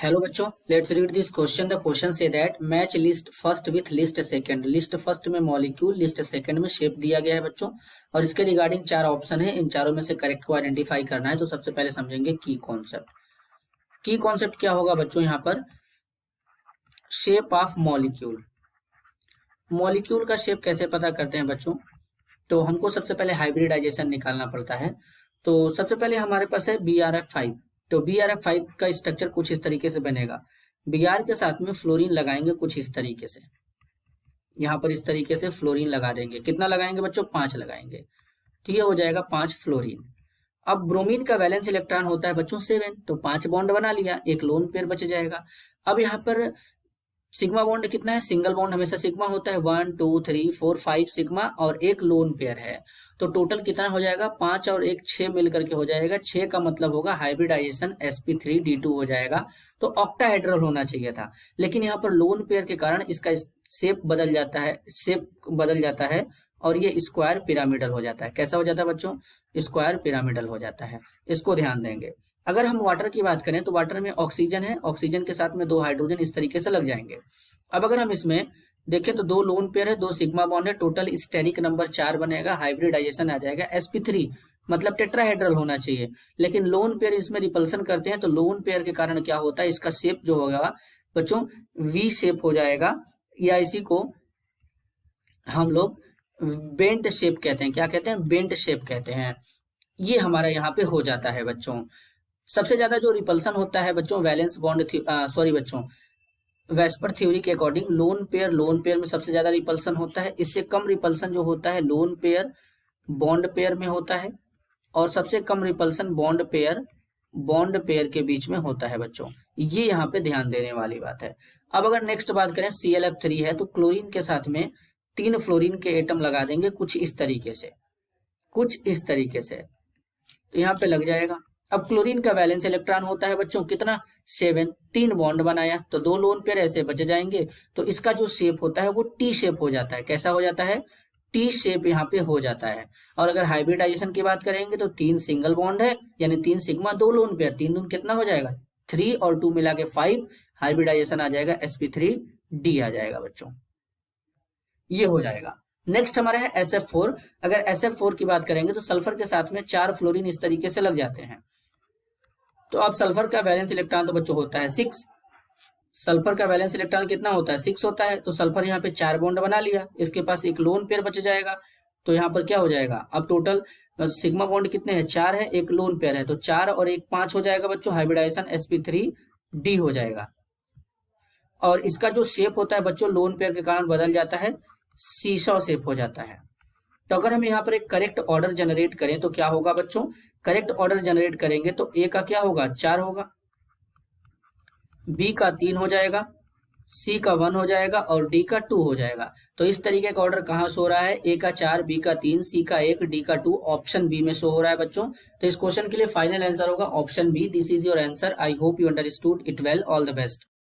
Hello बच्चों, let's read this question. The question say that match list first with list second. List first में molecule, list second में shape दिया गया है बच्चों, और इसके रिगार्डिंग चार ऑप्शन है। इन चारों में से करेक्ट को आइडेंटिफाई करना है। तो सबसे पहले समझेंगे की कॉन्सेप्ट। की कॉन्सेप्ट क्या होगा बच्चों? यहाँ पर शेप ऑफ मॉलिक्यूल। मॉलिक्यूल का शेप कैसे पता करते हैं बच्चों? तो हमको सबसे पहले हाइब्रिडाइजेशन निकालना पड़ता है। तो सबसे पहले हमारे पास है BrF5। तो BrF5 का स्ट्रक्चर कुछ इस तरीके से बनेगा। Br के साथ में फ्लोरीन लगाएंगे कुछ इस तरीके से। यहाँ पर इस तरीके से फ्लोरीन लगा देंगे। कितना लगाएंगे बच्चों? 5 लगाएंगे। तो ये हो जाएगा 5 फ्लोरीन। अब ब्रोमीन का वैलेंस इलेक्ट्रॉन होता है बच्चों 7, तो 5 बॉन्ड बना लिया, एक लोन पेयर बच जाएगा। अब यहाँ पर सिग्मा बॉन्ड कितना है? सिंगल बॉन्ड हमेशा सिग्मा होता है। 1 2 3 4 5 सिग्मा और एक लोन पेयर है। तो टोटल कितना हो जाएगा? 5 और 1 6 मिलकर के हो जाएगा। 6 का मतलब होगा हाइब्रिडाइजेशन sp3d2 हो जाएगा। तो ऑक्टाहेड्रल होना चाहिए था, लेकिन यहाँ पर लोन पेयर के कारण इसका शेप बदल जाता है और ये स्क्वायर पिरामिडल हो जाता है। कैसा हो जाता है बच्चों? स्क्वायर पिरामिडल हो जाता है। इसको ध्यान देंगे। अगर हम वाटर की बात करें तो वाटर में ऑक्सीजन है, ऑक्सीजन के साथ में 2 हाइड्रोजन इस तरीके से लग जाएंगे। अब अगर हम इसमें देखें तो 2 लोन पेयर है, 2 सिग्मा बॉन्ड है, टोटल स्टेरिक नंबर 4 बनेगा। हाइब्रिडाइजेशन आ जाएगा sp3, मतलब टेट्राहेड्रल होना चाहिए। लेकिन लोन पेयर इसमें रिपल्सन करते हैं, तो लोन पेयर के कारण क्या होता है? इसका शेप जो होगा बच्चों वी शेप हो जाएगा, या इसी को हम लोग बेंट शेप कहते हैं। क्या कहते हैं? बेंट शेप कहते हैं। ये हमारा यहाँ पे हो जाता है बच्चों। सबसे ज्यादा जो रिपल्सन होता है बच्चों वैलेंस बॉन्ड सॉरी बच्चों, वेस्पर थ्योरी के अकॉर्डिंग लोन पेयर में सबसे ज्यादा रिपल्सन होता है। इससे कम रिपल्सन जो होता है लोन पेयर बॉन्ड पेयर में होता है, और सबसे कम रिपल्सन बॉन्ड पेयर के बीच में होता है बच्चों। ये यहाँ पे ध्यान देने वाली बात है। अब अगर नेक्स्ट बात करें ClF3 है, तो क्लोरीन के साथ में 3 फ्लोरीन के एटम लगा देंगे कुछ इस तरीके से, तो यहाँ पे लग जाएगा। अब क्लोरीन का वैलेंस इलेक्ट्रॉन होता है बच्चों कितना? 7। 3 बॉन्ड बनाया तो 2 लोन पेयर ऐसे बच जाएंगे। तो इसका जो शेप होता है वो टी शेप हो जाता है। कैसा हो जाता है? टी शेप यहाँ पे हो जाता है। और अगर हाइब्रिडाइजेशन की बात करेंगे तो 3 सिंगल बॉन्ड है, यानी 3 सिग्मा 2 लोन पेयर, 3 दून कितना हो जाएगा? 3 और 2 मिला के 5। हाइब्रिडाइजेशन आ जाएगा sp3d आ जाएगा बच्चों। ये हो जाएगा। नेक्स्ट हमारा है SF4। अगर SF4 की बात करेंगे तो सल्फर के साथ में 4 फ्लोरीन इस तरीके से लग जाते हैं। तो अब सल्फर का वैलेंस इलेक्ट्रॉन तो बच्चों होता है 6। सल्फर का वैलेंस इलेक्ट्रॉन कितना होता है? 6 होता है। तो सल्फर यहाँ पे 4 बॉन्ड बना लिया, इसके पास एक लोन पेयर बच जाएगा। तो यहाँ पर क्या हो जाएगा? अब टोटल सिग्मा बॉन्ड कितने हैं? 4 है, एक लोन पेयर है, तो 4 और 1 5 हो जाएगा बच्चों। हाइब्रिडाइजेशन sp3d हो जाएगा। और इसका जो शेप होता है बच्चों लोन पेयर के कारण बदल जाता है, सीसॉ शेप हो जाता है। तो अगर हम यहाँ पर एक करेक्ट ऑर्डर जनरेट करें तो क्या होगा बच्चों? करेक्ट ऑर्डर जनरेट करेंगे तो ए का क्या होगा? 4 होगा, बी का 3 हो जाएगा, सी का 1 हो जाएगा और डी का 2 हो जाएगा। तो इस तरीके का ऑर्डर कहाँ शो हो रहा है? ए का 4, बी का 3, सी का 1, डी का 2, ऑप्शन बी में शो हो रहा है बच्चों। तो इस क्वेश्चन के लिए फाइनल आंसर होगा option B. This is your answer. I hope you understood it well. All the best.